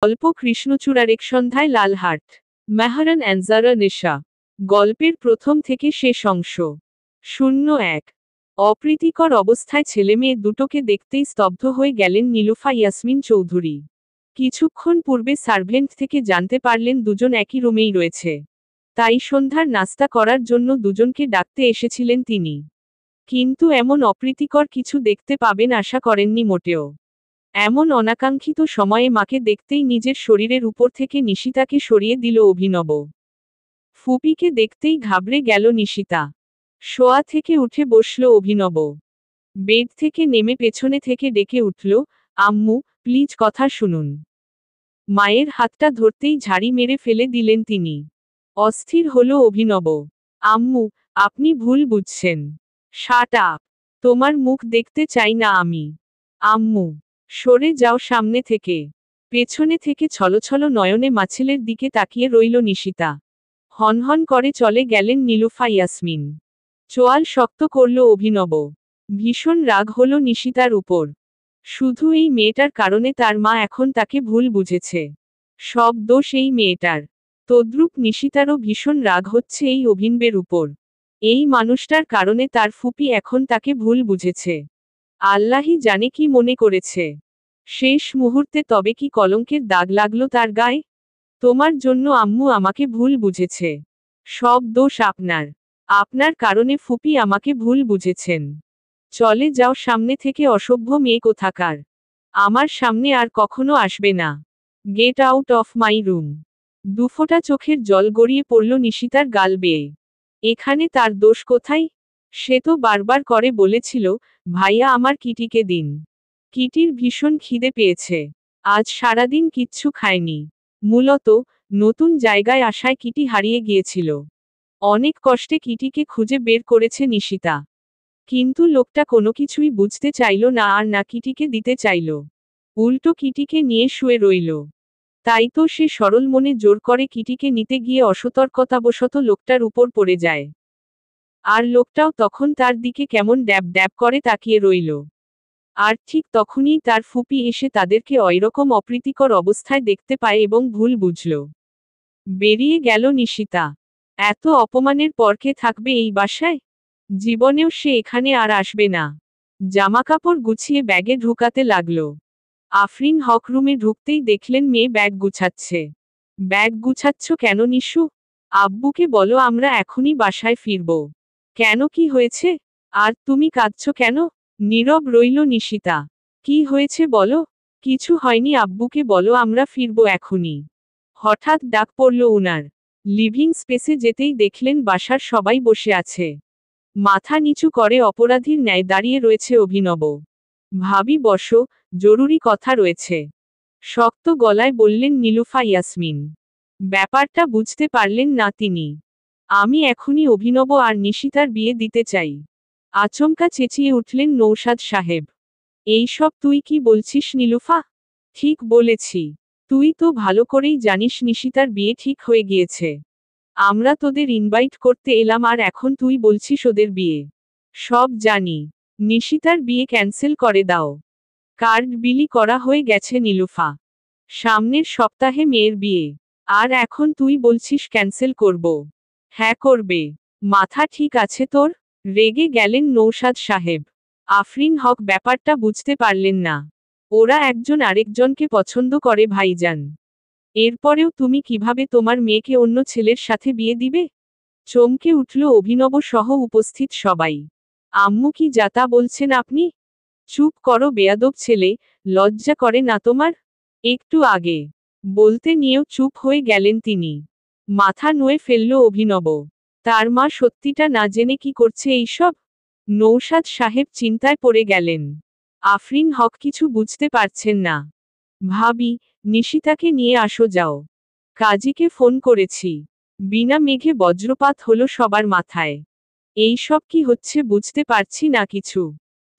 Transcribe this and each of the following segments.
গল্প কৃষ্ণচূড়ার এক সন্ধ্যায় লালহাট। মেহরান অ্যানজারা নেশা। গল্পের প্রথম থেকে শেষ অংশ। 01। অপ্রীতিকর অবস্থায় ছেলেমেয়ে দুটোকে দেখতেই স্তব্ধ হয়ে গেলেন নীলুফা ইয়াসমিন চৌধুরী। কিছুক্ষণ পূর্বে সার্ভেন্ট থেকে জানতে পারলেন দুজন একই রুমেই রয়েছে। তাই সন্ধ্যার নাস্তা করার জন্য দুজনকে ডাকতে এসেছিলেন তিনি। কিন্তু এমন অপ্রীতিকর কিছু দেখতে পাবেন আশা করেননি মোটেও। এমন অনাকাঙ্ক্ষিত সময়ে মাকে দেখতেই নিজের শরীরের উপর থেকে নিশিতাকে সরিয়ে দিল অভিনব। ফুপিকে দেখতেই ঘাবড়ে গেল নিশিতা। শোয়া থেকে উঠে বসল অভিনব। বেড থেকে নেমে পেছনে থেকে ডেকে উঠল, আম্মু, প্লিজ কথা শুনুন। মায়ের হাতটা ধরতেই ঝাড়ি মেরে ফেলে দিলেন তিনি। অস্থির হল অভিনব। আম্মু, আপনি ভুল বুঝছেন। Shut up. তোমার মুখ দেখতে চাই না আমি। আম্মু, সরে যাও সামনে থেকে। পেছনে থেকে ছলছল নয়নে মাছেলের দিকে তাকিয়ে রইল নিশিতা। হনহন করে চলে গেলেন নীলুফা ইয়াসমিন। চোয়াল শক্ত করল অভিনব। ভীষণ রাগ হল নিশিতার উপর। শুধু এই মেয়েটার কারণে তার মা এখন তাকে ভুল বুঝেছে। সব দোষ এই মেয়েটার। তদ্রূপ নিশিতারও ভীষণ রাগ হচ্ছে এই অভিনবের উপর। এই মানুষটার কারণে তার ফুপি এখন তাকে ভুল বুঝেছে। আল্লাহই জানে কি মনে করেছে। শেষ মুহূর্তে তবে কি কলঙ্কের দাগ লাগলো তার গায়ে? তোমার জন্য আম্মু আমাকে ভুল বুঝেছে। সব দোষ আপনার। আপনার কারণে ফুপি আমাকে ভুল বুঝেছেন। চলে যাও সামনে থেকে অসভ্য মেয়ে কোথাকার। আমার সামনে আর কখনো আসবে না। Get out of my room. দুফোঁটা চোখের জল গড়িয়ে পড়ল নিশিতার গাল বেয়ে। এখানে তার দোষ কোথায়? সে তো বারবার করে বলেছিল, ভাইয়া আমার কিটিকে দিন। কিটির ভীষণ খিদে পেয়েছে। আজ সারাদিন কিচ্ছু খায়নি। মূলত নতুন জায়গায় আসায় কিটি হারিয়ে গিয়েছিল। অনেক কষ্টে কিটিকে খুঁজে বের করেছে নিশিতা। কিন্তু লোকটা কোনো কিছুই বুঝতে চাইল না আর না কিটিকে দিতে চাইল। উল্টো কিটিকে নিয়ে শুয়ে রইল। তাই তো সে সরল মনে জোর করে কিটিকে নিতে গিয়ে অসতর্কতাবশত লোকটার উপর পড়ে যায়। আর লোকটাও তখন তার দিকে কেমন ড্যাব ড্যাব করে তাকিয়ে রইল। আর ঠিক তখনই তার ফুপি এসে তাদেরকে ওইরকম অপ্রীতিকর অবস্থায় দেখতে পায় এবং ভুল বুঝল। বেরিয়ে গেল নিশিতা। এত অপমানের পর কে থাকবে এই বাসায়? জীবনেও সে এখানে আর আসবে না। জামাকাপড় গুছিয়ে ব্যাগে ঢুকাতে লাগলো। আফরিন হক রুমে ঢুকতেই দেখলেন মেয়ে ব্যাগ গুছাচ্ছে। ব্যাগ গুছাচ্ছ কেন নিশু? আব্বুকে বলো আমরা এখনই বাসায় ফিরব। কেন, কি হয়েছে? আর তুমি কাঁদছো কেন? নীরব রইল নিশিতা। কি হয়েছে বলো? কিছু হয়নি আব্বুকে বলো আমরা ফিরব এখনই। হঠাৎ ডাক পড়ল উনার। লিভিং স্পেসে যেতেই দেখলেন বাসার সবাই বসে আছে। মাথা নিচু করে অপরাধীর ন্যায় দাঁড়িয়ে রয়েছে অভিনব। ভাবি বসো, জরুরি কথা রয়েছে। শক্ত গলায় বললেন নীলুফা ইয়াসমিন। ব্যাপারটা বুঝতে পারলেন না তিনি। আমি এখনই অভিনব আর নিশিতার বিয়ে দিতে চাই। আচমকা চেঁচিয়ে উঠলেন নৌশাদ সাহেব। এইসব তুই কি বলছিস নীলুফা? ঠিক বলেছি। তুই তো ভালো করেই জানিস নিশিতার বিয়ে ঠিক হয়ে গিয়েছে। আমরা তোদের ইনভাইট করতে এলাম আর এখন তুই বলছিস ওদের বিয়ে। সব জানি। নিশিতার বিয়ে ক্যান্সেল করে দাও। কার্ড বিলি করা হয়ে গেছে নীলুফা। সামনের সপ্তাহে মেয়ের বিয়ে। আর এখন তুই বলছিস ক্যান্সেল করব? হ্যাঁ করবে। মাথা ঠিক আছে তোর? রেগে গেলেন নৌশাদ সাহেব। আফরিন হক ব্যাপারটা বুঝতে পারলেন না। ওরা একজন আরেকজনকে পছন্দ করে ভাইজান। এরপরেও তুমি কিভাবে তোমার মেয়েকে অন্য ছেলের সাথে বিয়ে দিবে? চমকে উঠল অভিনব সহ উপস্থিত সবাই। আম্মু কি যাতা বলছেন আপনি? চুপ করো বেয়াদব ছেলে, লজ্জা করে না তোমার? একটু আগে বলতে নিয়েও চুপ হয়ে গেলেন তিনি। মাথা নুয়ে ফেলল অভিনব। তার মা সত্যিটা না জেনে কি করছে এইসব? নৌশাদ সাহেব চিন্তায় পড়ে গেলেন। আফরিন হক কিছু বুঝতে পারছেন না। ভাবি, নিশিতাকে নিয়ে আসো যাও। কাজীকে ফোন করেছি। বিনা মেঘে বজ্রপাত হলো সবার মাথায়। এইসব কি হচ্ছে বুঝতে পারছি না কিছু।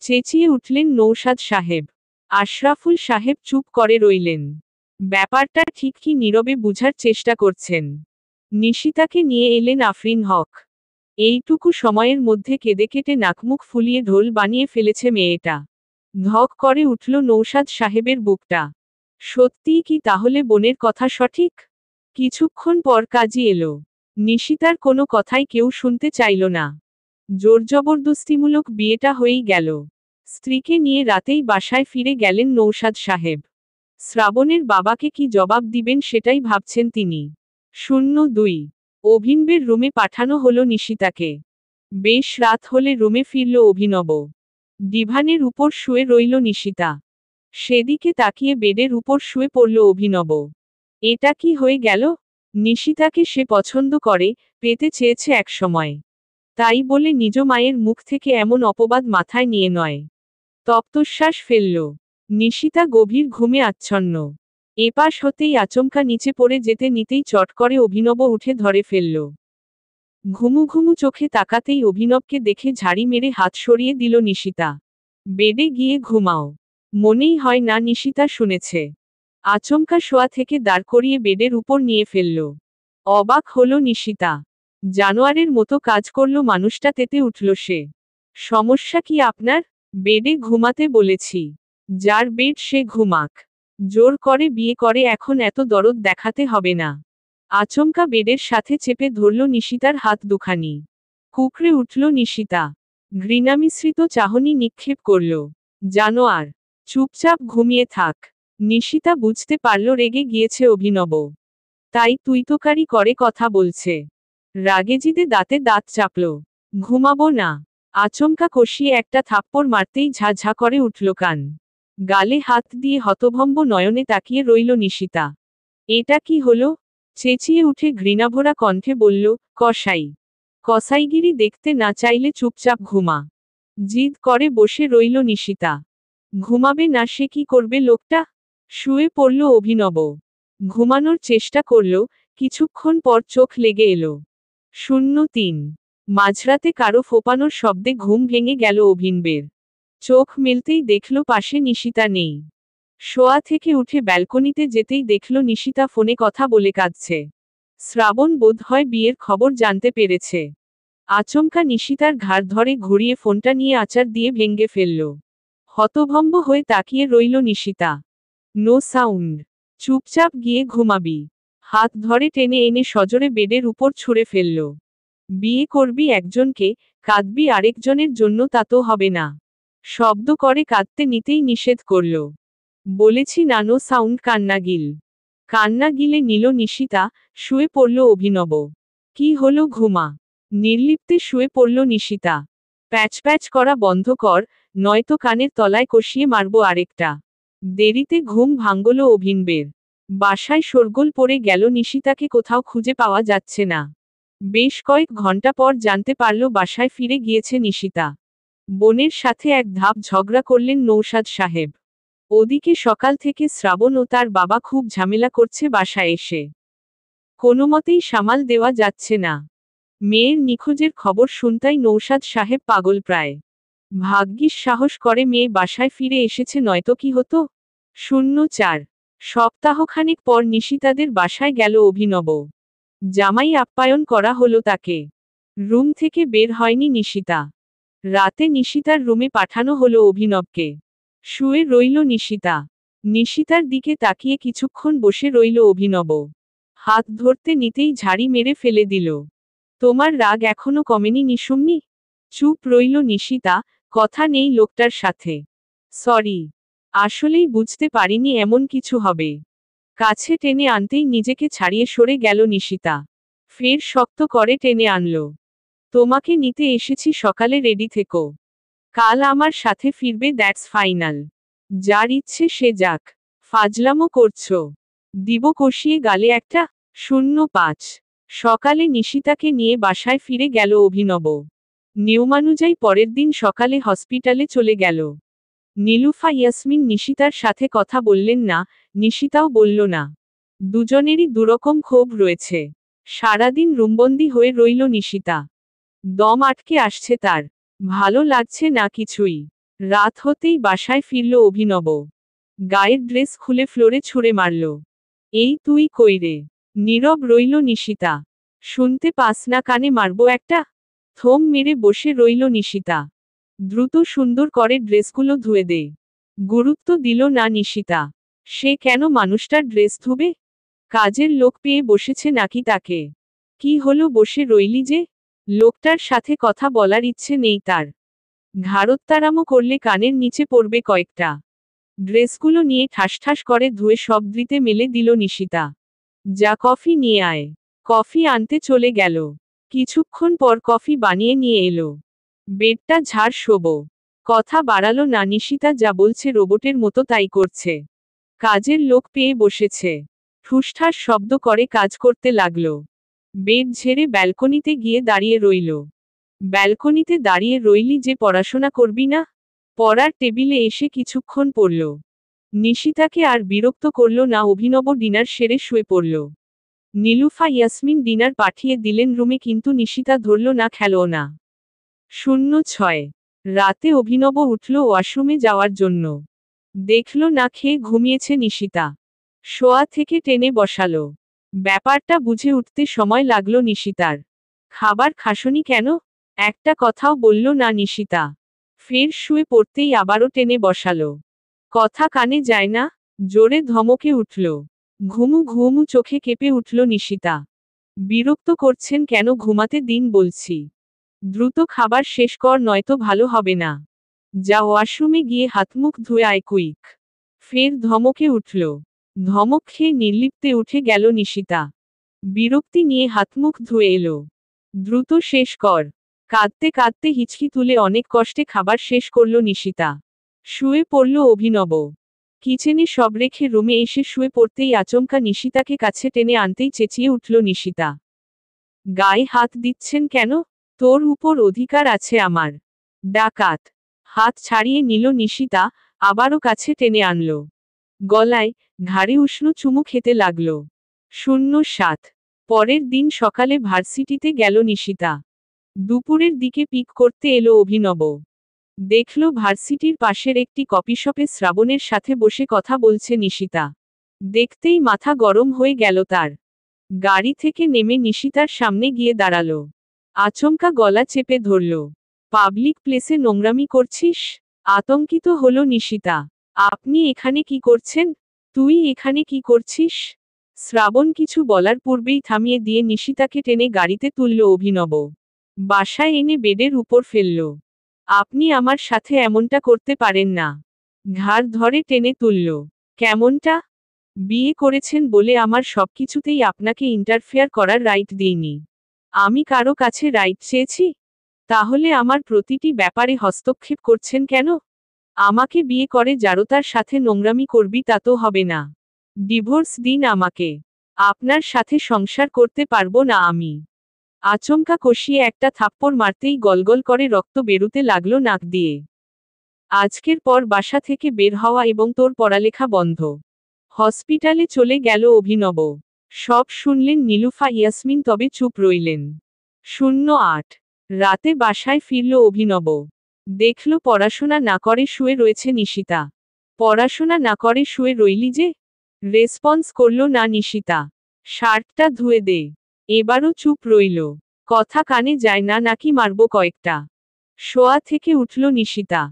চেঁচিয়ে উঠলেন নৌশাদ সাহেব। আশরাফুল সাহেব চুপ করে রইলেন। ব্যাপারটা ঠিক কি নীরবে বুঝার চেষ্টা করছেন। নিশিতাকে নিয়ে এলেন আফরিন হক। এইটুকু সময়ের মধ্যে কেঁদে কেটে নাকমুখ ফুলিয়ে ঢোল বানিয়ে ফেলেছে মেয়েটা। ধক করে উঠল নৌশাদ সাহেবের বুকটা। সত্যিই কি তাহলে বোনের কথা সঠিক? কিছুক্ষণ পর কাজী এলো। নিশিতার কোনো কথাই কেউ শুনতে চাইল না। জোরজবরদস্তিমূলক বিয়েটা হয়েই গেল। স্ত্রীকে নিয়ে রাতেই বাসায় ফিরে গেলেন নৌশাদ সাহেব। শ্রাবণের বাবাকে কি জবাব দিবেন সেটাই ভাবছেন তিনি। 02 অভিনবের রুমে পাঠানো হলো নিশিতাকে। বেশ রাত হলে রুমে ফিরল অভিনব। ডিভানের উপর শুয়ে রইল নিশিতা। সেদিকে তাকিয়ে বেডের উপর শুয়ে পড়ল অভিনব। এটা কি হয়ে গেল? নিশিতাকে সে পছন্দ করে, পেতে চেয়েছে একসময়। তাই বলে নিজ মায়ের মুখ থেকে এমন অপবাদ মাথায় নিয়ে নয়। তপ্তশ্বাস ফেলল। নিশিতা গভীর ঘুমে আচ্ছন্ন। এপাশ হতেই আচমকা নিচে পড়ে যেতে নিতেই চট করে অভিনব উঠে ধরে ফেলল। ঘুমু ঘুমু চোখে তাকাতেই অভিনবকে দেখে ঝাড়ি মেরে হাত সরিয়ে দিল নিশিতা। বেডে গিয়ে ঘুমাও। মনেই হয় না নিশিতা শুনেছে। আচমকা শোয়া থেকে দাঁড় করিয়ে বেডের উপর নিয়ে ফেলল। অবাক হলো নিশিতা। জানোয়ারের মতো কাজ করল মানুষটা, তেতে উঠল সে। সমস্যা কি আপনার? বেডে ঘুমাতে বলেছি। যার বেড সে ঘুমাক। জোর করে বিয়ে করে এখন এত দরদ দেখাতে হবে না। আচমকা বেডের সাথে চেপে ধরল নিশিতার হাত দুখানি। কুকড়ে উঠল নিশিতা। ঘৃণামিশ্রিত চাহনি নিক্ষেপ করল। জানোয়ার, চুপচাপ ঘুমিয়ে থাক। নিশিতা বুঝতে পারল রেগে গিয়েছে অভিনব। তাই তুইতোকারি করে কথা বলছে। রাগে জিদে দাঁতে দাঁত চাপল। ঘুমাবো না। আচমকা কষিয়ে একটা থাপ্পড় মারতেই ঝাঝা করে উঠল কান। গালে হাত দিয়ে হতভম্ব নয়নে তাকিয়ে রইল নিশিতা। এটা কি হলো? চেঁচিয়ে উঠে ঘৃণাভরা কণ্ঠে বলল, কসাই। কসাইগিরি দেখতে না চাইলে চুপচাপ ঘুমা। জিদ করে বসে রইল নিশিতা। ঘুমাবে না সে কি করবে লোকটা? শুয়ে পড়ল অভিনব। ঘুমানোর চেষ্টা করল, কিছুক্ষণ পর চোখ লেগে এলো। 03 মাঝরাতে কারো ফোপানোর শব্দে ঘুম ভেঙে গেল অভিনবের। চোখ মেলতেই দেখল পাশে নিশিতা নেই। শোয়া থেকে উঠে ব্যালকনিতে যেতেই দেখল নিশিতা ফোনে কথা বলে কাঁদছে। শ্রাবণ বোধহয় বিয়ের খবর জানতে পেরেছে। আচমকা নিশিতার ঘাড় ধরে ঘুরিয়ে ফোনটা নিয়ে আচার দিয়ে ভেঙে ফেলল। হতভম্ব হয়ে তাকিয়ে রইল নিশিতা। No sound. চুপচাপ গিয়ে ঘুমাবি। হাত ধরে টেনে এনে সজোরে বেডের উপর ছুঁড়ে ফেলল। বিয়ে করবি একজনকে, কাঁদবি আরেকজনের জন্য, তা তো হবে না। শব্দ করে কাঁদতে নিতেই নিষেধ করল। বলেছি না নো সাউন্ড। কান্না গিল। কান্না গিলে নিল নিশিতা। শুয়ে পড়ল অভিনব। কি হলো? ঘুমা। নির্লিপ্তে শুয়ে পড়ল নিশিতা। প্যাচ প্যাচ করা বন্ধ কর, নয়তো কানের তলায় কষিয়ে মারব আরেকটা। দেরিতে ঘুম ভাঙল অভিনবের। বাসায় শোরগোল পড়ে গেল, নিশিতাকে কোথাও খুঁজে পাওয়া যাচ্ছে না। বেশ কয়েক ঘন্টা পর জানতে পারল বাসায় ফিরে গিয়েছে নিশিতা। বোনের সাথে এক ধাপ ঝগড়া করলেন নৌশাদ সাহেব। ওদিকে সকাল থেকে শ্রাবণ ও তার বাবা খুব ঝামেলা করছে বাসায় এসে। কোনোমতেই সামাল দেওয়া যাচ্ছে না। মেয়ের নিখোঁজের খবর শুনতাই নৌশাদ সাহেব পাগল প্রায়। ভাগ্যিস সাহস করে মেয়ে বাসায় ফিরে এসেছে, নয়তো কি হতো। 04 সপ্তাহখানেক পর নিশিতাদের বাসায় গেল অভিনব। জামাই আপ্যায়ন করা হলো তাকে। রুম থেকে বের হয়নি নিশিতা। রাতে নিশিতার রুমে পাঠানো হলো অভিনবকে। শুয়ে রইল নিশিতা। নিশিতার দিকে তাকিয়ে কিছুক্ষণ বসে রইল অভিনব। হাত ধরতে নিতেই ঝাড়ি মেরে ফেলে দিল। তোমার রাগ এখনো কমেনি নিশুম্নি? চুপ রইল নিশিতা। কথা নেই লোকটার সাথে। সরি। আসলেই বুঝতে পারিনি এমন কিছু হবে। কাছে টেনে আনতেই নিজেকে ছাড়িয়ে সরে গেল নিশিতা। ফের শক্ত করে টেনে আনল। তোমাকে নিতে এসেছি সকালে, রেডি থেকো। কাল আমার সাথে ফিরবে, দ্যাটস ফাইনাল। যার ইচ্ছে সে যাক। ফাজলামো করছো? দিব কষিয়ে গালে একটা। 05 সকালে নিশিতাকে নিয়ে বাসায় ফিরে গেল অভিনব। নিয়মানুযায়ী পরের দিন সকালে হসপিটালে চলে গেল। নীলুফা ইয়াসমিন নিশিতার সাথে কথা বললেন না, নিশিতাও বলল না। দুজনেরই দুরকম ক্ষোভ রয়েছে। সারাদিন রুমবন্দি হয়ে রইল নিশিতা। দম আটকে আসছে তার। ভালো লাগছে না কিছুই। রাত হতেই বাসায় ফিরল অভিনব। গায়ের ড্রেস খুলে ফ্লোরে ছুঁড়ে মারল। এই তুই কই রে? নীরব রইল নিশিতা। শুনতে পাস না কানে মারবো একটা? থম মেরে বসে রইল নিশিতা। দ্রুত সুন্দর করে ড্রেসগুলো ধুয়ে দে। গুরুত্ব দিল না নিশিতা। সে কেন মানুষটার ড্রেস ধুবে? কাজের লোক পেয়ে বসেছে নাকি তাকে? কি হলো, বসে রইলি যে? লোকটার সাথে কথা বলার ইচ্ছে নেই তার। ঘাড়ত্তারামো করলে কানের নিচে পড়বে কয়েকটা। ড্রেসগুলো নিয়ে ঠাস করে ধুয়ে সব দ্রিতে মেলে দিল নিশিতা। যা, কফি নিয়ে আয়। কফি আনতে চলে গেল। কিছুক্ষণ পর কফি বানিয়ে নিয়ে এলো। বেডটা ঝাড় শোবো। কথা বাড়ালো না নিশিতা, যা বলছে রোবটের মতো তাই করছে। কাজের লোক পেয়ে বসেছে। ঠুসঠাস শব্দ করে কাজ করতে লাগলো। বেড ঝেড়ে ব্যালকনিতে গিয়ে দাঁড়িয়ে রইল। ব্যালকনিতে দাঁড়িয়ে রইলি যে পড়াশোনা করবি না? পড়ার টেবিলে এসে কিছুক্ষণ পড়ল। নিশিতাকে আর বিরক্ত করল না। অভিনব ডিনার সেরে শুয়ে পড়ল। নীলুফা ইয়াসমিন ডিনার পাঠিয়ে দিলেন রুমে, কিন্তু নিশিতা ধরল না, খেলও না। 06 রাতে অভিনব উঠল ওয়াশরুমে যাওয়ার জন্য। দেখল না খেয়ে ঘুমিয়েছে নিশিতা। শোয়া থেকে টেনে বসালো। ব্যাপারটা বুঝে উঠতে সময় লাগলো নিশিতার। খাবার খাসনি কেন? একটা কথাও বলল না নিশিতা। ফের শুয়ে পড়তেই আবারও টেনে বসালো। কথা কানে যায় না? জোরে ধমকে উঠল। ঘুমু ঘুমু চোখে কেঁপে উঠল নিশিতা। বিরক্ত করছেন কেন? ঘুমাতে দিন বলছি। দ্রুত খাবার শেষ কর, নয়তো ভালো হবে না। যা, ওয়াশরুমে গিয়ে হাতমুখ ধুয়ে আয় কুইক। ফের ধমকে উঠল। ধমক খেয়ে নির্লিপ্তে উঠে গেল নিশিতা। বিরক্তি নিয়ে হাতমুখ ধুয়ে এলো। দ্রুত শেষ কর। কাঁদতে কাঁদতে হিচকি তুলে অনেক কষ্টে খাবার শেষ করল নিশিতা। শুয়ে পড়ল অভিনব। কিচেনে সব রেখে রুমে এসে শুয়ে পড়তেই আচমকা নিশিতাকে কাছে টেনে আনতেই চেঁচিয়ে উঠল নিশিতা। গায়ে হাত দিচ্ছেন কেন? তোর উপর অধিকার আছে আমার। ডাকাত। হাত ছাড়িয়ে নিল নিশিতা, আবারও কাছে টেনে আনল। গলায়, ঘাড়ে উষ্ণ চুমু খেতে লাগল। 07 পরের দিন সকালে ভার্সিটিতে গেল নিশিতা। দুপুরের দিকে পিক করতে এলো অভিনব। দেখল ভার্সিটির পাশের একটি কফিশপে শ্রাবণের সাথে বসে কথা বলছে নিশিতা। দেখতেই মাথা গরম হয়ে গেল তার। গাড়ি থেকে নেমে নিশিতার সামনে গিয়ে দাঁড়ালো। আচমকা গলা চেপে ধরল। পাবলিক প্লেসে নোংরামি করছিস? আতঙ্কিত হলো নিশিতা। আপনি এখানে কি করছেন? তুই এখানে কি করছিস? শ্রাবণ কিছু বলার পূর্বেই থামিয়ে দিয়ে নিশিতাকে টেনে গাড়িতে তুলল অভিনব। বাসায় এনে বেডের উপর ফেলল। আপনি আমার সাথে এমনটা করতে পারেন না। ঘাড় ধরে টেনে তুলল। কেমনটা? বিয়ে করেছেন বলে আমার সবকিছুতেই আপনাকে ইন্টারফেয়ার করার রাইট দিইনি। আমি কারো কাছে রাইট চেয়েছি? তাহলে আমার প্রতিটি ব্যাপারে হস্তক্ষেপ করছেন কেন? আমাকে বিয়ে করে জারতার সাথে নোংরামি করবি তা তো হবে না। ডিভোর্স দিন আমাকে। আপনার সাথে সংসার করতে পারবো না আমি। আচমকা কষিয়ে একটা থাপ্পড় মারতেই গলগল করে রক্ত বেরুতে লাগলো নাক দিয়ে। আজকের পর বাসা থেকে বের হওয়া এবং তোর পড়ালেখা বন্ধ। হসপিটালে চলে গেল অভিনব। সব শুনলেন নীলুফা ইয়াসমিন, তবে চুপ রইলেন। 08 রাতে বাসায় ফিরল অভিনব। দেখল পড়াশোনা না করে শুয়ে রয়েছে নিশিতা। পড়াশোনা না করে শুয়ে রইলি যে? রেসপন্স করল না নিশিতা। শার্টটা ধুয়ে দে। এবারও চুপ রইল। কথা কানে যায় না নাকি মারব কয়েকটা? শোয়া থেকে উঠল নিশিতা।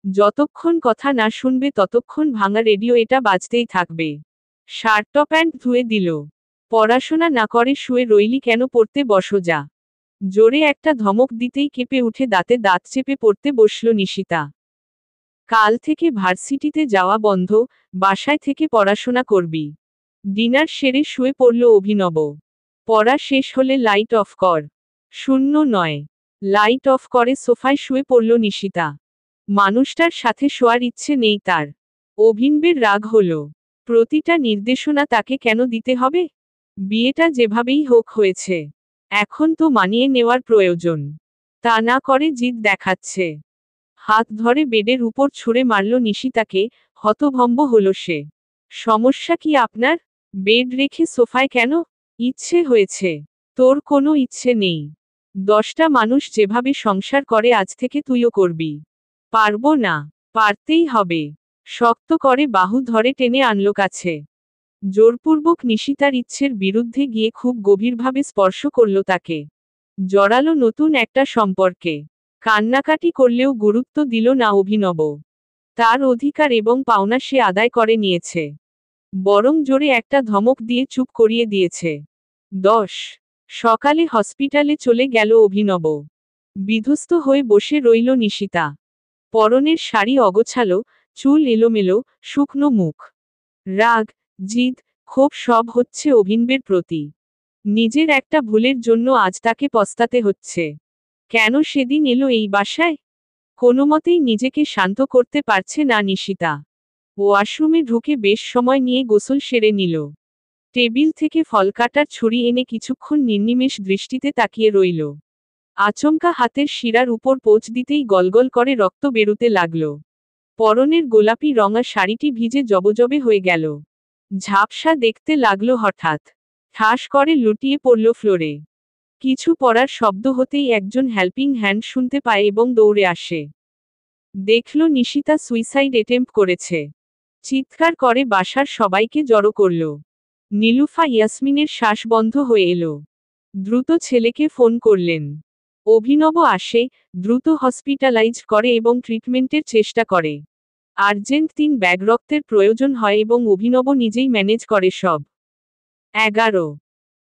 যতক্ষণ কথা না শুনবে ততক্ষণ ভাঙা রেডিও এটা বাজতেই থাকবে। শার্ট প্যান্ট ধুয়ে দিল। পড়াশোনা না করে শুয়ে রইলি কেন? পড়তে বসো যা। জোরে একটা ধমক দিতেই কেঁপে উঠে দাঁতে দাঁত চেপে পড়তে বসল নিশিতা। কাল থেকে ভার্সিটিতে যাওয়া বন্ধ, বাসায় থেকে পড়াশোনা করবি। ডিনার সেরে শুয়ে পড়ল অভিনব। পড়া শেষ হলে লাইট অফ কর। 09 লাইট অফ করে সোফায় শুয়ে পড়ল নিশিতা। মানুষটার সাথে শোয়ার ইচ্ছে নেই তার। অভিনবের রাগ হলো। প্রতিটা নির্দেশনা তাকে কেন দিতে হবে? বিয়েটা যেভাবেই হোক হয়েছে। এখন তো মানিয়ে নেওয়ার প্রয়োজন। তা না করে জিদ দেখাচ্ছে। হাত ধরে বেডের উপর ছুঁড়ে মারল নিশিতাকে। হতভম্ব হল সে। সমস্যা কি আপনার? বেড রেখে সোফায় কেন? ইচ্ছে হয়েছে। তোর কোনো ইচ্ছে নেই। 10টা মানুষ যেভাবে সংসার করে আজ থেকে তুইও করবি। পারবো না। পারতেই হবে। শক্ত করে বাহু ধরে টেনে আনল কাছে। জোরপূর্বক নিশিতার ইচ্ছের বিরুদ্ধে গিয়ে খুব গভীরভাবে স্পর্শ করল তাকে। জড়ালো নতুন একটা সম্পর্কে। কান্নাকাটি করলেও গুরুত্ব দিল না অভিনব। তার অধিকার এবং পাওনা সে আদায় করে নিয়েছে। বরং জোরে একটা ধমক দিয়ে চুপ করিয়ে দিয়েছে। 10 সকালে হসপিটালে চলে গেল অভিনব। বিধ্বস্ত হয়ে বসে রইল নিশিতা। পরনের শাড়ি অগোছালো, চুল এলোমেলো, শুকনো মুখ। রাগ, জিদ, ক্ষোভ সব হচ্ছে অভিনবের প্রতি। নিজের একটা ভুলের জন্য আজ তাকে পস্তাতে হচ্ছে। কেন সেদিন এলো এই বাসায়? কোনোমতেই নিজেকে শান্ত করতে পারছে না নিশিতা। ওয়াশরুমে ঢুকে বেশ সময় নিয়ে গোসল সেরে নিল। টেবিল থেকে ফল কাটার ছুরি এনে কিছুক্ষণ নির্নিমেষ দৃষ্টিতে তাকিয়ে রইল। আচমকা হাতের শিরার উপর পোঁচ দিতেই গলগল করে রক্ত বেরুতে লাগল। পরনের গোলাপি রঙা শাড়িটি ভিজে জবজবে হয়ে গেল। ঝাপসা দেখতে লাগলো হঠাৎ। ঠাস করে লুটিয়ে পড়ল ফ্লোরে। কিছু পড়ার শব্দ হতেই একজন হেল্পিং হ্যান্ড শুনতে পায় এবং দৌড়ে আসে। দেখল নিশিতা সুইসাইড অ্যাটেম্প্ট করেছে। চিৎকার করে বাসার সবাইকে জড়ো করল। নীলুফা ইয়াসমিনের শ্বাস বন্ধ হয়ে এলো। দ্রুত ছেলেকে ফোন করলেন। অভিনব আসে, দ্রুত হসপিটালাইজ করে এবং ট্রিটমেন্টের চেষ্টা করে। আর্জেন্ট 3 ব্যাগ রক্তের প্রয়োজন হয় এবং অভিনব নিজেই ম্যানেজ করে সব। 11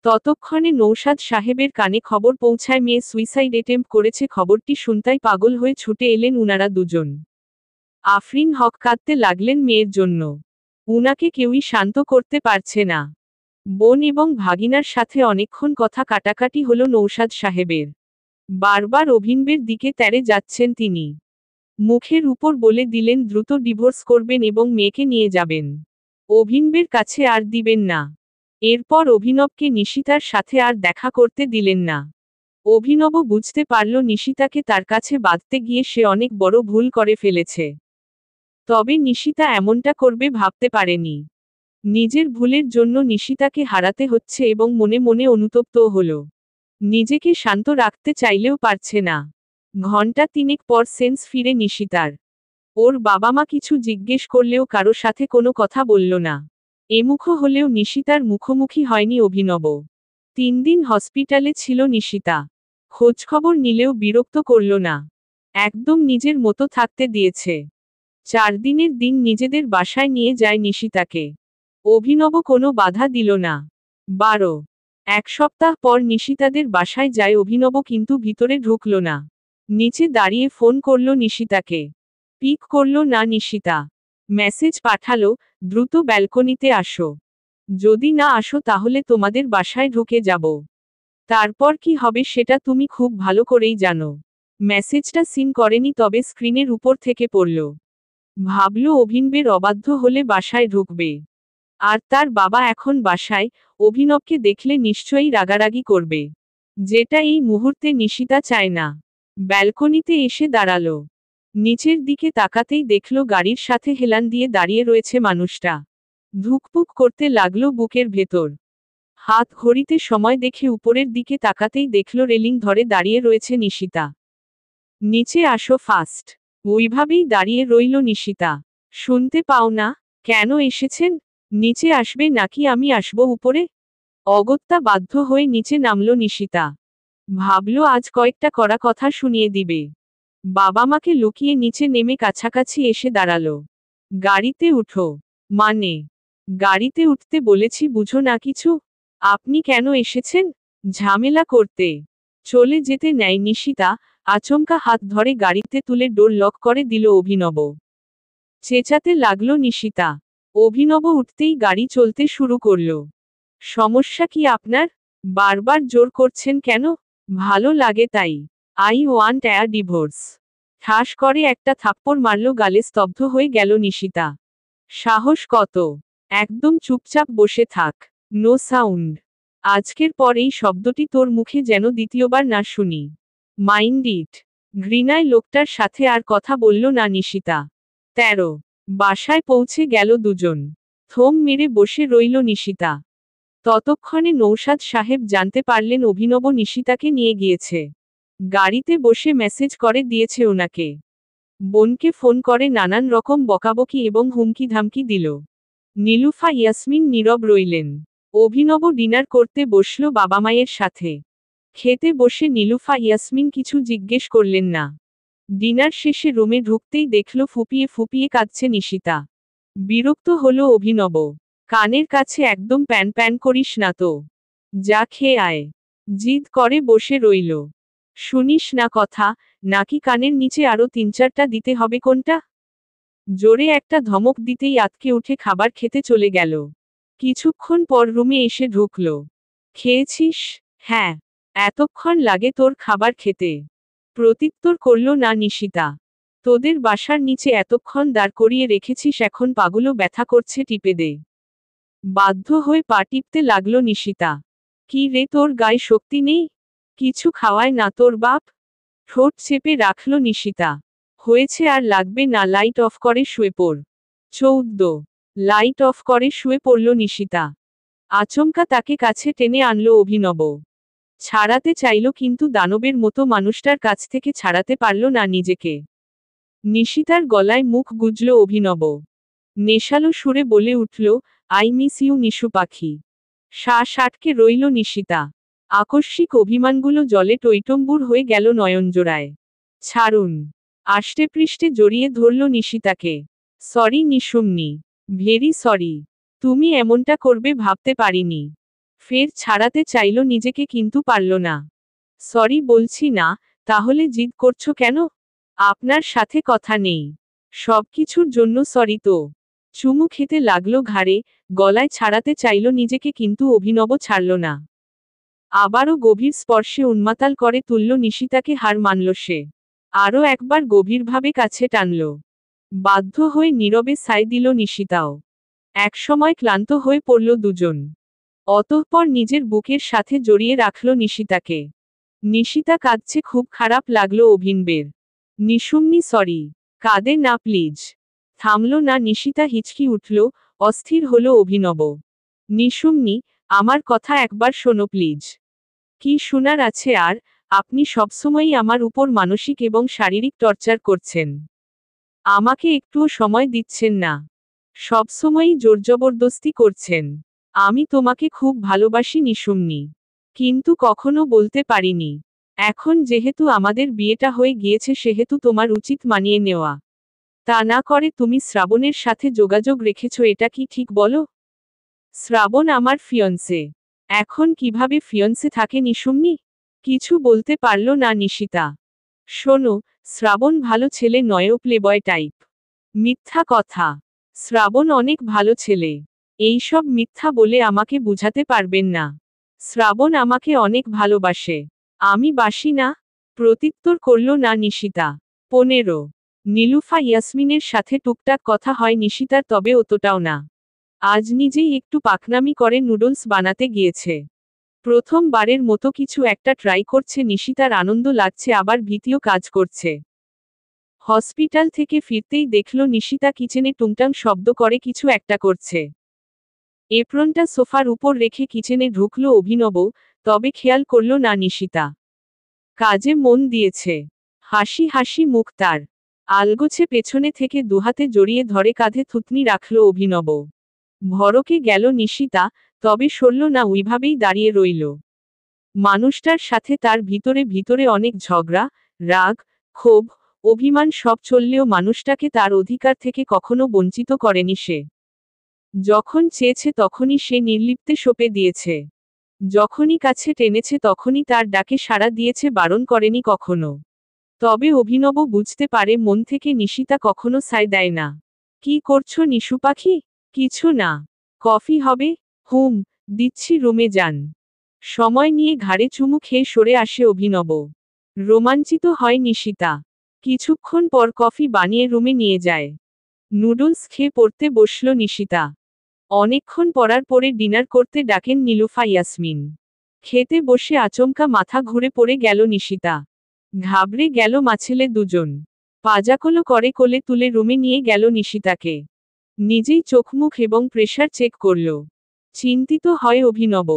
ততক্ষণে নৌশাদ সাহেবের কানে খবর পৌঁছায় মেয়ে সুইসাইড অ্যাটেম্প্ট করেছে। খবরটি শুনতাই পাগল হয়ে ছুটে এলেন উনারা দুজন। আফরিন হক কাঁদতে লাগলেন মেয়ের জন্য। উনাকে কেউই শান্ত করতে পারছে না। বোন এবং ভাগিনার সাথে অনেকক্ষণ কথা কাটাকাটি হলো নৌশাদ সাহেবের। বারবার অভিনবের দিকে তেড়ে যাচ্ছেন তিনি। মুখের উপর বলে দিলেন দ্রুত ডিভোর্স করবেন এবং মেয়েকে নিয়ে যাবেন। অভিনবের কাছে আর দিবেন না। এরপর অভিনবকে নিশিতার সাথে আর দেখা করতে দিলেন না। অভিনব বুঝতে পারল নিশিতাকে তার কাছে বাঁধতে গিয়ে সে অনেক বড় ভুল করে ফেলেছে। তবে নিশিতা এমনটা করবে ভাবতে পারেনি। নিজের ভুলের জন্য নিশিতাকে হারাতে হচ্ছে এবং মনে মনে অনুতপ্তও হল। নিজেকে শান্ত রাখতে চাইলেও পারছে না। ঘণ্টা 3 পর সেন্স ফিরে নিশিতার। ওর বাবা মা কিছু জিজ্ঞেস করলেও কারো সাথে কোনো কথা বলল না। এমুখ হলেও নিশিতার মুখোমুখি হয়নি অভিনব। 3 দিন হসপিটালে ছিল নিশিতা। খোঁজখবর নিলেও বিরক্ত করল না। একদম নিজের মতো থাকতে দিয়েছে। 4 দিনের দিন নিজেদের বাসায় নিয়ে যায় নিশিতাকে। অভিনব কোনো বাধা দিল না। 12 এক সপ্তাহ পর নিশিতাদের বাসায় যায় অভিনব, কিন্তু ভিতরে ঢুকল না। নিচে দাঁড়িয়ে ফোন করল নিশিতাকে। পিক করল না নিশিতা। মেসেজ পাঠালো, দ্রুত ব্যালকনিতে আসো। যদি না আসো তাহলে তোমাদের বাসায় ঢুকে যাব। তারপর কি হবে সেটা তুমি খুব ভালো করেই জানো। মেসেজটা সিন করেনি, তবে স্ক্রিনের উপর থেকে পড়ল। ভাবল অভিনবের অবাধ্য হলে বাসায় ঢুকবে। আর তার বাবা এখন বাসায়, অভিনবকে দেখলে নিশ্চয়ই রাগারাগি করবে। যেটা এই মুহূর্তে নিশিতা চায় না। ব্যালকনিতে এসে দাঁড়ালো। নিচের দিকে তাকাতেই দেখল গাড়ির সাথে হেলান দিয়ে দাঁড়িয়ে রয়েছে মানুষটা। ধুকপুক করতে লাগলো বুকের ভেতর। হাত ঘড়িতে সময় দেখে উপরের দিকে তাকাতেই দেখল রেলিং ধরে দাঁড়িয়ে রয়েছে নিশিতা। নিচে আসো ফাস্ট। ওইভাবেই দাঁড়িয়ে রইল নিশিতা। শুনতে পাও না? কেন এসেছেন? নিচে আসবে নাকি আমি আসব উপরে? অগত্যা বাধ্য হয়ে নিচে নামল নিশিতা। ভাবল আজ কয়েকটা কড়া কথা শুনিয়ে দিবে। বাবা মাকে লুকিয়ে নিচে নেমে কাছাকাছি এসে দাঁড়ালো। গাড়িতে উঠো। মানে? গাড়িতে উঠতে বলেছি বুঝো না কিছু? আপনি কেন এসেছেন? ঝামেলা করতে। চলে যেতে নেয় নিশিতা। আচমকা হাত ধরে গাড়িতে তুলে ডোর লক করে দিল অভিনব। চেঁচাতে লাগলো নিশিতা। অভিনব উঠতেই গাড়ি চলতে শুরু করল। সমস্যা কি আপনার? বারবার জোর করছেন কেন? ভালো লাগে তাই। I want a divorce. ঠাস করে একটা থাপ্পড় মারল গালে। স্তব্ধ হয়ে গেল নিশিতা। সাহস কত? একদম চুপচাপ বসে থাক। No sound. আজকের পর এই শব্দটি তোর মুখে যেন দ্বিতীয়বার না শুনি। Mind it. ঘৃণায় লোকটার সাথে আর কথা বলল না নিশিতা। 13 বাসায় পৌঁছে গেল দুজন। থম মেরে বসে রইল নিশিতা। ততক্ষণে নৌশাদ সাহেব জানতে পারলেন অভিনব নিশিতাকে নিয়ে গিয়েছে। গাড়িতে বসে মেসেজ করে দিয়েছে ওনাকে। বোনকে ফোন করে নানান রকম বকাবকি এবং হুমকি ধামকি দিল। নীলুফা ইয়াসমিন নীরব রইলেন। অভিনব ডিনার করতে বসল বাবা মায়ের সাথে। খেতে বসে নীলুফা ইয়াসমিন কিছু জিজ্ঞেস করলেন না। ডিনার শেষে রুমে ঢুকতেই দেখল ফুপিয়ে ফুপিয়ে কাঁদছে নিশিতা। বিরক্ত হলো অভিনব। কানের কাছে একদম প্যান প্যান করিস না তো। যা খেয়ে আয়। জিদ করে বসে রইল। শুনিস না কথা, নাকি কানের নিচে আরো 3-4টা দিতে হবে? কোনটা? জোরে একটা ধমক দিতেই আঁতকে উঠে খাবার খেতে চলে গেল। কিছুক্ষণ পর রুমে এসে ঢুকল। খেয়েছিস? হ্যাঁ। এতক্ষণ লাগে তোর খাবার খেতে? প্রত্যুত্তর করল না নিশিতা। তোদের বাসার নিচে এতক্ষণ দাঁড় করিয়ে রেখেছিস, এখন পাগুলো ব্যথা করছে, টিপে দে। বাধ্য হয়ে পা টিপতে লাগলো নিশিতা। কি রে, তোর গায়ে শক্তি নেই? কিছু খাওয়ায় না তোর বাপ? ঠোঁট চেপে রাখল নিশিতা। হয়েছে, আর লাগবে না, লাইট অফ করে শুয়ে পড়। 14। লাইট অফ করে শুয়ে পড়ল নিশিতা। আচমকা তাকে কাছে টেনে আনলো অভিনব। ছাড়াতে চাইল, কিন্তু দানবের মতো মানুষটার কাছ থেকে ছাড়াতে পারল না নিজেকে। নিশিতার গলায় মুখ গুজল অভিনব। নেশালো সুরে বলে উঠল, আই মিস ইউ নিশু পাখি। শ্বাস আটকে রইল নিশিতা। আকস্মিক অভিমানগুলো জলে টইটম্বুর হয়ে গেল নয়নজোড়ায়। ছাড়ুন। আষ্টেপৃষ্ঠে জড়িয়ে ধরল নিশিতাকে। সরি নিশুমনি। Very sorry. তুমি এমনটা করবে ভাবতে পারিনি। ফের ছাড়াতে চাইল নিজেকে, কিন্তু পারল না। সরি বলছি না, তাহলে জিদ করছো কেন? আপনার সাথে কথা নেই। সবকিছুর জন্য সরি তো। চুমু খেতে লাগলো ঘাড়ে, গলায় ছাড়াতে চাইল নিজেকে, কিন্তু অভিনব ছাড়ল না। আবারও গভীর স্পর্শে উন্মাতাল করে তুলল নিশিতাকে, হার মানল সে। আরও একবার গভীরভাবে কাছে টানল। বাধ্য হয়ে নীরবে সায় দিল নিশিতাও। একসময় ক্লান্ত হয়ে পড়ল দুজন। অতঃপর নিজের বুকের সাথে জড়িয়ে রাখল নিশিতাকে। নিশিতা কাঁদছে, খুব খারাপ লাগলো অভিনবের। নিশুমনি সরি। কাঁদে না প্লিজ। থামল না নিশিতা, হিচকি উঠল, অস্থির হলো অভিনব। নিশুমনি, আমার কথা একবার শোনো প্লিজ। কি শোনার আছে আর? আপনি সবসময়ই আমার উপর মানসিক এবং শারীরিক টর্চার করছেন। আমাকে একটুও সময় দিচ্ছেন না। সবসময়ই জোরজবরদস্তি করছেন। আমি তোমাকে খুব ভালোবাসি নিশুমনি। কিন্তু কখনো বলতে পারিনি। এখন যেহেতু আমাদের বিয়েটা হয়ে গিয়েছে, সেহেতু তোমার উচিত মানিয়ে নেওয়া। তা না করে তুমি শ্রাবণের সাথে যোগাযোগ রেখেছ, এটা কি ঠিক বলো? শ্রাবণ আমার ফিয়ন্সে। এখন কিভাবে ফিয়ন্সে থাকে নিশুমনি? কিছু বলতে পারল না নিশিতা। শোনো, শ্রাবণ ভালো ছেলে নয়, ও প্লেবয় টাইপ। মিথ্যা কথা। শ্রাবণ অনেক ভালো ছেলে। এইসব মিথ্যা বলে আমাকে বুঝাতে পারবেন না। শ্রাবণ আমাকে অনেক ভালোবাসে। আমি বাসি না? প্রত্যুত্তর করল না নিশিতা। 15। নীলুফা ইয়াসমিনের সাথে টুকটাক কথা হয় নিশিতার, তবে অতটাও না। আজ নিজেই একটু পাকনামি করে নুডলস বানাতে গিয়েছে। প্রথমবারের মতো কিছু একটা ট্রাই করছে নিশিতার, আনন্দ লাগছে, আবার ভীতিও কাজ করছে। হসপিটাল থেকে ফিরতেই দেখল নিশিতা কিচেনে টুংটাং শব্দ করে কিছু একটা করছে। এপ্রনটা সোফার উপর রেখে কিচেনে ঢুকল অভিনব, তবে খেয়াল করল না নিশিতা। কাজে মন দিয়েছে। হাসি হাসি মুখ তার। আলগোছে পেছনে থেকে দুহাতে জড়িয়ে ধরে কাঁধে থুতনি রাখল অভিনব। ভড়কে গেল নিশিতা, তবে সরল না, ওইভাবেই দাঁড়িয়ে রইল। মানুষটার সাথে তার ভিতরে ভিতরে অনেক ঝগড়া, রাগ, ক্ষোভ, অভিমান সব চললেও মানুষটাকে তার অধিকার থেকে কখনো বঞ্চিত করেনি সে। যখন চেয়েছে তখনই সে নির্লিপ্তে সঁপে দিয়েছে। যখনই কাছে টেনেছে তখনই তার ডাকে সাড়া দিয়েছে, বারণ করেনি কখনো। তবে অভিনব বুঝতে পারে মন থেকে নিশিতা কখনো সায় দেয় না। কি করছো নিশু পাখি? কিছু না। কফি হবে? হুম, দিচ্ছি, রুমে যান। সময় নিয়ে ঘাড়ে চুমু খেয়ে সরে আসে অভিনব। রোমাঞ্চিত হয় নিশিতা। কিছুক্ষণ পর কফি বানিয়ে রুমে নিয়ে যায়। নুডলস খেয়ে পড়তে বসল নিশিতা। অনেকক্ষণ পড়ার পরে ডিনার করতে ডাকেন নীলুফা ইয়াসমিন। খেতে বসে আচমকা মাথা ঘুরে পড়ে গেল নিশিতা। ঘাবড়ে গেল মাছেলে দুজন। পাজাকলো করে কোলে তুলে রুমে নিয়ে গেল নিশিতাকে। নিজেই চোখমুখ এবং প্রেশার চেক করল। চিন্তিত হয় অভিনব।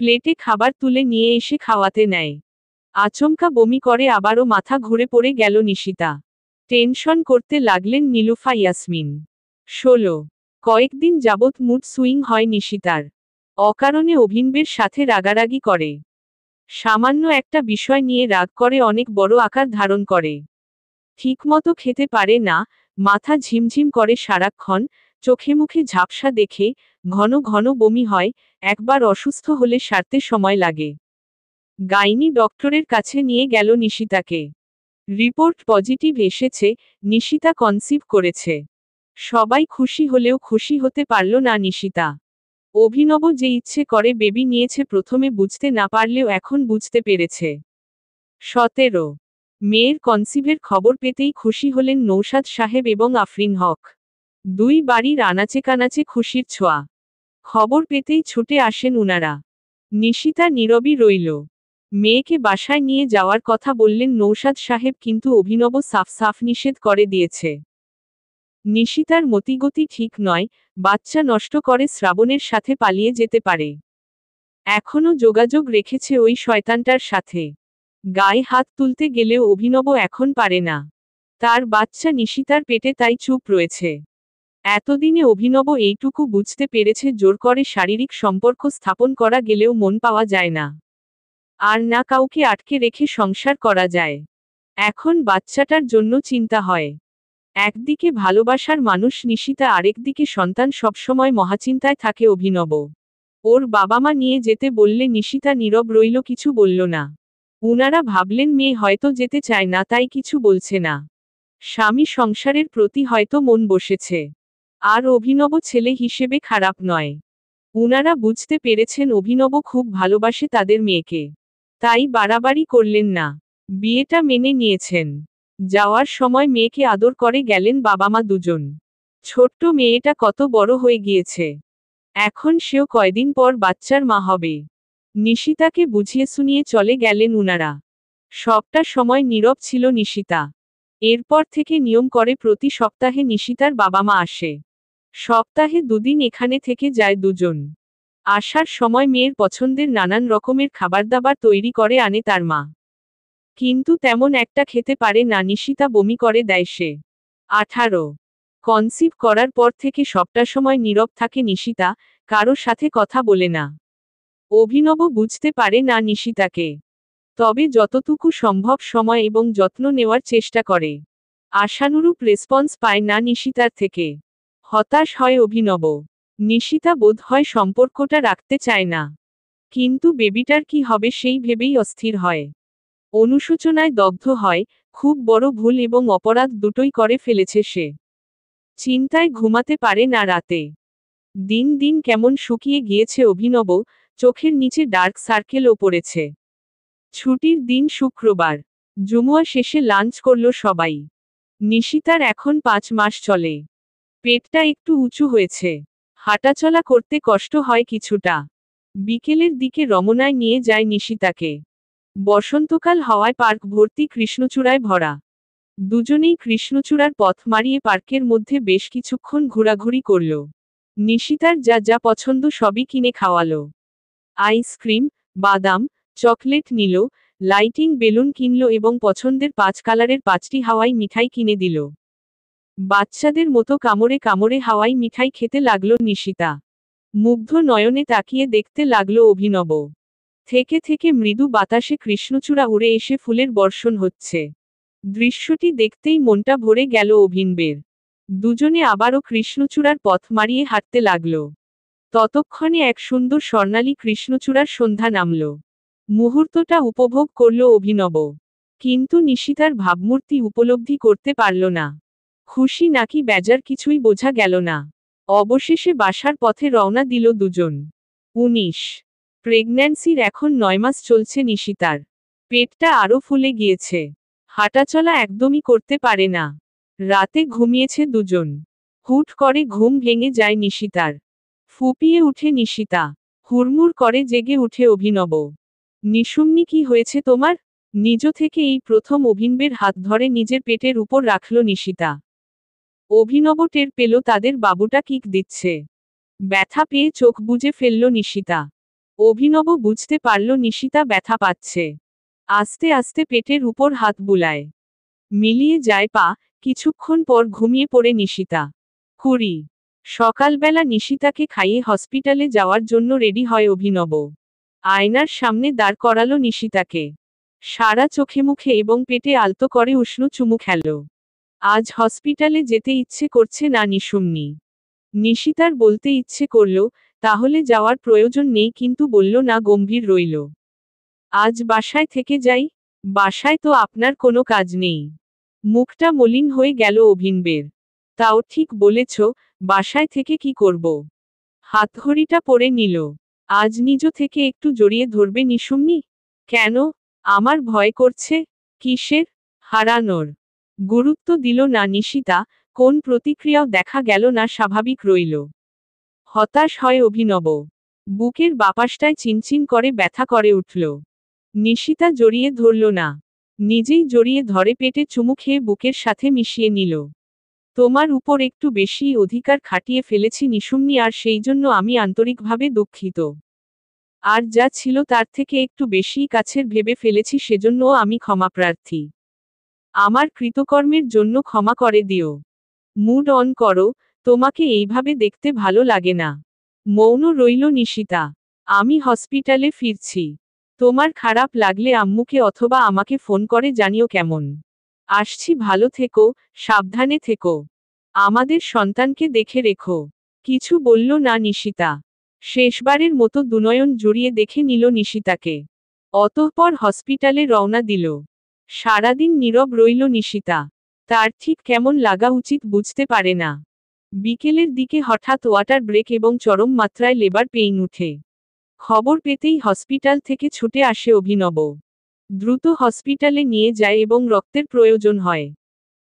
প্লেটে খাবার তুলে নিয়ে এসে খাওয়াতে নেয়। আচমকা বমি করে, আবারও মাথা ঘুরে পড়ে গেল নিশিতা। টেনশন করতে লাগলেন নীলুফা ইয়াসমিন। 16। কয়েকদিন যাবৎ মুড সুইং হয় নিশিতার। অকারণে অভিনবের সাথে রাগারাগি করে। সামান্য একটা বিষয় নিয়ে রাগ করে অনেক বড় আকার ধারণ করে। ঠিকমতো খেতে পারে না, মাথা ঝিমঝিম করে সারাক্ষণ, চোখে মুখে ঝাপসা দেখে, ঘন ঘন বমি হয়, একবার অসুস্থ হলে সারতে সময় লাগে। গাইনি ডক্টরের কাছে নিয়ে গেল নিশিতাকে। রিপোর্ট পজিটিভ এসেছে, নিশিতা কনসিভ করেছে। সবাই খুশি হলেও খুশি হতে পারল না নিশিতা। অভিনব যে ইচ্ছে করে বেবি নিয়েছে প্রথমে বুঝতে না পারলেও এখন বুঝতে পেরেছে। 17 মেয়ের কনসিভের খবর পেতেই খুশি হলেন নৌশাদ সাহেব এবং আফরিন হক। দুই বাড়ির আনাচে কানাচে খুশির ছোঁয়া। খবর পেতেই ছুটে আসেন উনারা। নিশিতা নীরবই রইল। মেয়েকে বাসায় নিয়ে যাওয়ার কথা বললেন নৌশাদ সাহেব, কিন্তু অভিনব সাফ সাফ নিষেধ করে দিয়েছে। নিশিতার মতিগতি ঠিক নয়, বাচ্চা নষ্ট করে শ্রাবণের সাথে পালিয়ে যেতে পারে। এখনো যোগাযোগ রেখেছে ওই শয়তানটার সাথে। গায়ে হাত তুলতে গেলেও অভিনব এখন পারে না। তার বাচ্চা নিশিতার পেটে, তাই চুপ রয়েছে। এতদিনে অভিনব এইটুকু বুঝতে পেরেছে জোর করে শারীরিক সম্পর্ক স্থাপন করা গেলেও মন পাওয়া যায় না। আর না কাউকে আটকে রেখে সংসার করা যায়। এখন বাচ্চাটার জন্য চিন্তা হয়। একদিকে ভালোবাসার মানুষ নিশিতা, আরেকদিকে সন্তান, সবসময় মহাচিন্তায় থাকে অভিনব। ওর বাবা মা নিয়ে যেতে বললে নিশিতা নীরব রইল, কিছু বলল না। উনারা ভাবলেন মেয়ে হয়তো যেতে চায় না, তাই কিছু বলছে না। স্বামী সংসারের প্রতি হয়তো মন বসেছে। আর অভিনব ছেলে হিসেবে খারাপ নয়। উনারা বুঝতে পেরেছেন অভিনব খুব ভালোবাসে তাদের মেয়েকে। তাই বাড়াবাড়ি করলেন না। বিয়েটা মেনে নিয়েছেন। যাওয়ার সময় মেয়েকে আদর করে গেলেন বাবা মা দুজন। ছোট্ট মেয়েটা কত বড় হয়ে গিয়েছে। এখন সেও কয়দিন পর বাচ্চার মা হবে। নিশিতাকে বুঝিয়ে শুনিয়ে চলে গেলেন উনারা। সবটা সময় নীরব ছিল নিশিতা। এরপর থেকে নিয়ম করে প্রতি সপ্তাহে নিশিতার বাবা মা আসে। সপ্তাহে দুদিন এখানে থেকে যায় দুজন। আসার সময় মেয়ের পছন্দের নানান রকমের খাবারদাবার তৈরি করে আনে তার মা। কিন্তু তেমন একটা খেতে পারে না নিশিতা, বমি করে দেয় সে। 18 কনসিভ করার পর থেকে সবটা সময় নীরব থাকে নিশিতা, কারো সাথে কথা বলে না। অভিনব বুঝতে পারে না নিশিতাকে। তবে যতটুকু সম্ভব সময় এবং যত্ন নেওয়ার চেষ্টা করে। আশানুরূপ রেসপন্স পায় না নিশিতার থেকে। হতাশ হয় অভিনব। নিশিতা বোধ হয় সম্পর্কটা রাখতে চায় না। কিন্তু বেবিটার কি হবে সেই ভেবেই অস্থির হয়। অনুশোচনায় দগ্ধ হয়, খুব বড় ভুল এবং অপরাধ দুটোই করে ফেলেছে সে। চিন্তায় ঘুমাতে পারে না রাতে। দিন দিন কেমন শুকিয়ে গিয়েছে অভিনব, চোখের নিচে ডার্ক সার্কেলও পড়েছে। ছুটির দিন শুক্রবার। জুমুয়া শেষে লাঞ্চ করল সবাই। নিশিতার এখন 5 মাস চলে। পেটটা একটু উঁচু হয়েছে। হাঁটাচলা করতে কষ্ট হয় কিছুটা। বিকেলের দিকে রমনায় নিয়ে যায় নিশিতাকে। বসন্তকাল হওয়ায় পার্ক ভর্তি কৃষ্ণচূড়ায় ভরা। দুজনেই কৃষ্ণচূড়ার পথ মারিয়ে পার্কের মধ্যে বেশ কিছুক্ষণ ঘোরাঘুরি করল। নিশিতার যা যা পছন্দ সবই কিনে খাওয়ালো। আইসক্রিম, বাদাম, চকলেট নিল, লাইটিং বেলুন কিনল এবং পছন্দের 5 কালারের 5টি হাওয়াই মিঠাই কিনে দিল। বাচ্চাদের মতো কামড়ে কামড়ে হাওয়াই মিঠাই খেতে লাগলো নিশিতা। মুগ্ধ নয়নে তাকিয়ে দেখতে লাগলো অভিনব। থেকে থেকে মৃদু বাতাসে কৃষ্ণচূড়া উড়ে এসে ফুলের বর্ষণ হচ্ছে। দৃশ্যটি দেখতেই মনটা ভরে গেল অভিনবের। দুজনে আবারও কৃষ্ণচূড়ার পথ মারিয়ে হাঁটতে লাগল। ততক্ষণে এক সুন্দর স্বর্ণালী কৃষ্ণচূড়ার সন্ধ্যা নামল। মুহূর্তটা উপভোগ করল অভিনব। কিন্তু নিশিতার ভাবমূর্তি উপলব্ধি করতে পারল না। খুশি নাকি বেজার কিছুই বোঝা গেল না। অবশেষে বাসার পথে রওনা দিল দুজন। 19 প্রেগন্যান্সির এখন 9 মাস চলছে নিশিতার। পেটটা আরও ফুলে গিয়েছে। হাঁটাচলা একদমই করতে পারে না। রাতে ঘুমিয়েছে দুজন। হুট করে ঘুম ভেঙে যায় নিশিতার। ফুপিয়ে উঠে নিশিতা। হুড়মুড় করে জেগে উঠে অভিনব। নিশুম্নি, কি হয়েছে তোমার? নিজ থেকে এই প্রথম অভিনবের হাত ধরে নিজের পেটের উপর রাখল নিশিতা। অভিনব টের পেল তাদের বাবুটা কিক দিচ্ছে। ব্যথা পেয়ে চোখ বুজে ফেলল নিশিতা। অভিনব বুঝতে পারল নিশিতা ব্যথা পাচ্ছে। আস্তে আস্তে পেটের উপর হাত বুলায়। মিলিয়ে যায় পা, কিছুক্ষণ পর ঘুমিয়ে পড়ে নিশিতা। 20 সকালবেলা নিশিতাকে খাইয়ে হসপিটালে যাওয়ার জন্য রেডি হয় অভিনব। আয়নার সামনে দাঁড় করালো নিশিতাকে। সারা চোখে মুখে এবং পেটে আলতো করে উষ্ণ চুমু খেল। আজ হসপিটালে যেতে ইচ্ছে করছে না নিশুম্নি। নিশিতার বলতে ইচ্ছে করল, তাহলে যাওয়ার প্রয়োজন নেই, কিন্তু বলল না, গম্ভীর রইল। আজ বাসায় থেকে যাই? বাসায় তো আপনার কোনো কাজ নেই। মুখটা মলিন হয়ে গেল অভিনবের। তাও ঠিক বলেছ, বাসায় থেকে কি করব? হাতঘড়িটা পরে নিল। আজ নিজ থেকে একটু জড়িয়ে ধরবে নিশুম্নি? কেন? আমার ভয় করছে। কিসের? হারানোর। গুরুত্ব দিল না নিশিতা, কোন প্রতিক্রিয়াও দেখা গেল না, স্বাভাবিক রইল। হতাশ হয় অভিনব। বুকের বাপাসটায় চিনচিন করে ব্যথা করে উঠল। নিশিতা জড়িয়ে ধরল না, নিজেই জড়িয়ে ধরে পেটে চুমু খেয়ে বুকের সাথে মিশিয়ে নিল। তোমার উপর একটু বেশি অধিকার খাটিয়ে ফেলেছি নিশুম্নি, আর সেই জন্য আমি আন্তরিকভাবে দুঃখিত। আর যা ছিল তার থেকে একটু বেশিই কাছের ভেবে ফেলেছি, সেজন্যও আমি ক্ষমাপ্রার্থী। আমার কৃতকর্মের জন্য ক্ষমা করে দিও। মুড অন করো, তোমাকে এইভাবে দেখতে ভালো লাগে না। মৌন রইল নিশিতা। আমি হসপিটালে ফিরছি। তোমার খারাপ লাগলে আম্মুকে অথবা আমাকে ফোন করে জানিও কেমন। আসছি, ভালো থেকো, সাবধানে থেকো। আমাদের সন্তানকে দেখে রেখো। কিছু বলল না নিশিতা। শেষবারের মতো দুনয়ন জুড়িয়ে দেখে নিল নিশিতাকে। অতঃপর হসপিটালে রওনা দিল। সারাদিন নীরব রইল নিশিতা। তার ঠিক কেমন লাগা উচিত বুঝতে পারে না। বিকেলের দিকে হঠাৎ ওয়াটার ব্রেক এবং চরম মাত্রায় লেবার পেইন উঠে। খবর পেতেই হসপিটাল থেকে ছুটে আসে অভিনব। দ্রুত হসপিটালে নিয়ে যায় এবং রক্তের প্রয়োজন হয়।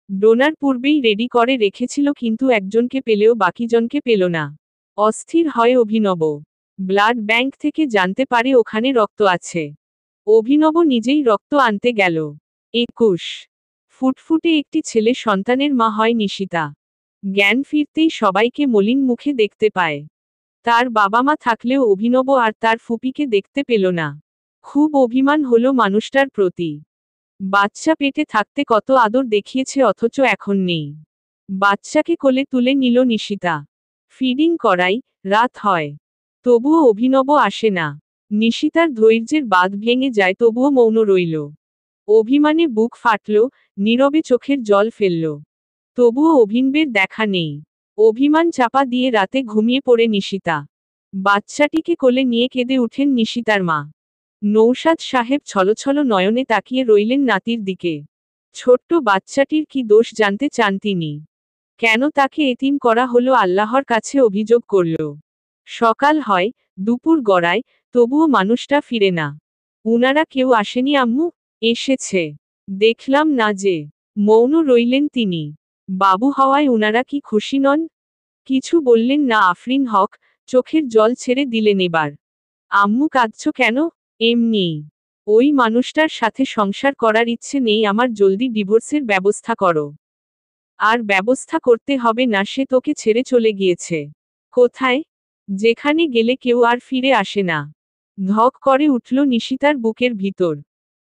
ডোনার পূর্বেই রেডি করে রেখেছিল, কিন্তু একজনকে পেলেও বাকিজনকে পেল না। অস্থির হয় অভিনব। ব্লাড ব্যাংক থেকে জানতে পারে ওখানে রক্ত আছে। অভিনব নিজেই রক্ত আনতে গেল। 21 ফুটফুটে একটি ছেলে সন্তানের মা হয় নিশিতা। জ্ঞান ফিরতেই সবাইকে মলিন মুখে দেখতে পায়। তার বাবা মা থাকলেও অভিনব আর তার ফুপিকে দেখতে পেল না। খুব অভিমান হলো মানুষটার প্রতি। বাচ্চা পেটে থাকতে কত আদর দেখিয়েছে, অথচ এখন নেই। বাচ্চাকে কোলে তুলে নিল নিশিতা। ফিডিং করাই, রাত হয়। তবুও অভিনব আসে না। নিশিতার ধৈর্যের বাঁধ ভেঙে যায়, তবুও মৌন রইল। অভিমানে বুক ফাটল, নীরবে চোখের জল ফেলল। তবুও অভিনবের দেখা নেই। অভিমান চাপা দিয়ে রাতে ঘুমিয়ে পড়ে নিশিতা। বাচ্চাটিকে কোলে নিয়ে কেঁদে উঠেন নিশিতার মা। নৌসাদ সাহেব ছলছল নয়নে তাকিয়ে রইলেন নাতির দিকে। ছোট্ট বাচ্চাটির কি দোষ জানতে চান তিনি। কেন তাকে এতিম করা হলো, আল্লাহর কাছে অভিযোগ করল। সকাল হয়, দুপুর গড়ায়, তবুও মানুষটা ফিরে না। উনারা কেউ আসেনি আম্মু? এসেছে। দেখলাম না যে। মৌন রইলেন তিনি। বাবু হওয়ায় উনারা কি খুশি নন? কিছু বললেন না আফরিন হক, চোখের জল ছেড়ে দিলেন এবার। আম্মু কাঁদছ কেন? এমনিই। ওই মানুষটার সাথে সংসার করার ইচ্ছে নেই আমার, জলদি ডিভোর্সের ব্যবস্থা করো। আর ব্যবস্থা করতে হবে না, সে তোকে ছেড়ে চলে গিয়েছে। কোথায়? যেখানে গেলে কেউ আর ফিরে আসে না। ধক করে উঠল নিশিতার বুকের ভিতর।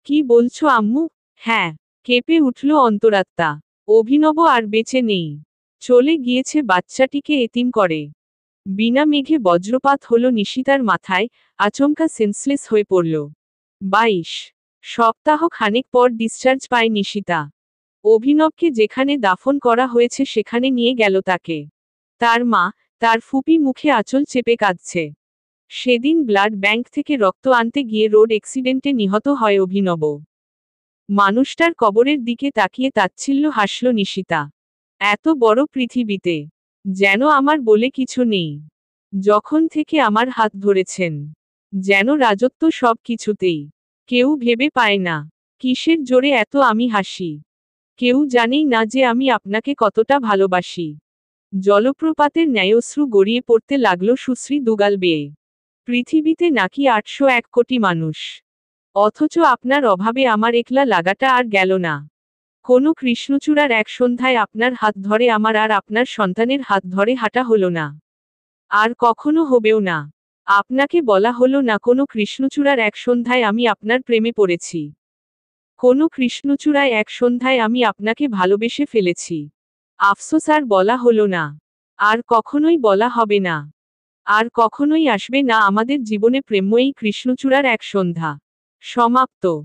কি বলছো আম্মু? হ্যাঁ। কেঁপে উঠল অন্তরাত্মা। অভিনব আর বেঁচে নেই। চলে গিয়েছে বাচ্চাটিকে এতিম করে। বিনা মেঘে বজ্রপাত হলো নিশিতার মাথায়, আচমকা সেন্সলেস হয়ে পড়ল। 22 সপ্তাহ খানেক পর ডিসচার্জ পায় নিশিতা। অভিনবকে যেখানে দাফন করা হয়েছে সেখানে নিয়ে গেল তাকে। তার মা, তার ফুপি মুখে আঁচল চেপে কাঁদছে। সেদিন ব্লাড ব্যাংক থেকে রক্ত আনতে গিয়ে রোড অ্যাক্সিডেন্টে নিহত হয় অভিনব। মানুষটার কবরের দিকে তাকিয়ে তাচ্ছিল্য হাসল নিশিতা। এত বড় পৃথিবীতে যেন আমার বলে কিছু নেই। যখন থেকে আমার হাত ধরেছেন, যেন রাজত্ব সব কিছুতেই। কেউ ভেবে পায় না, কিসের জোরে এত আমি হাসি। কেউ জানেই না যে আমি আপনাকে কতটা ভালোবাসি। জলপ্রপাতের ন্যায় অশ্রু গড়িয়ে পড়তে লাগলো সুশ্রী দুগাল বেয়ে। পৃথিবীতে নাকি 801 কোটি মানুষ। অথচ আপনার অভাবে আমার একলা লাগাটা আর গেল না। কোনো কৃষ্ণচূড়ার এক সন্ধ্যায় আপনার হাত ধরে আমার আর আপনার সন্তানের হাত ধরে হাঁটা হলো না। আর কখনো হবেও না। আপনাকে বলা হলো না কোনো কৃষ্ণচূড়ার এক সন্ধ্যায় আমি আপনার প্রেমে পড়েছি। কোনো কৃষ্ণচূড়ায় এক সন্ধ্যায় আমি আপনাকে ভালোবেসে ফেলেছি। আফসোস আর বলা হলো না। আর কখনোই বলা হবে না। আর কখনোই আসবে না আমাদের জীবনে প্রেমময়ী কৃষ্ণচূড়ার এক সন্ধ্যা। সমাপ্ত।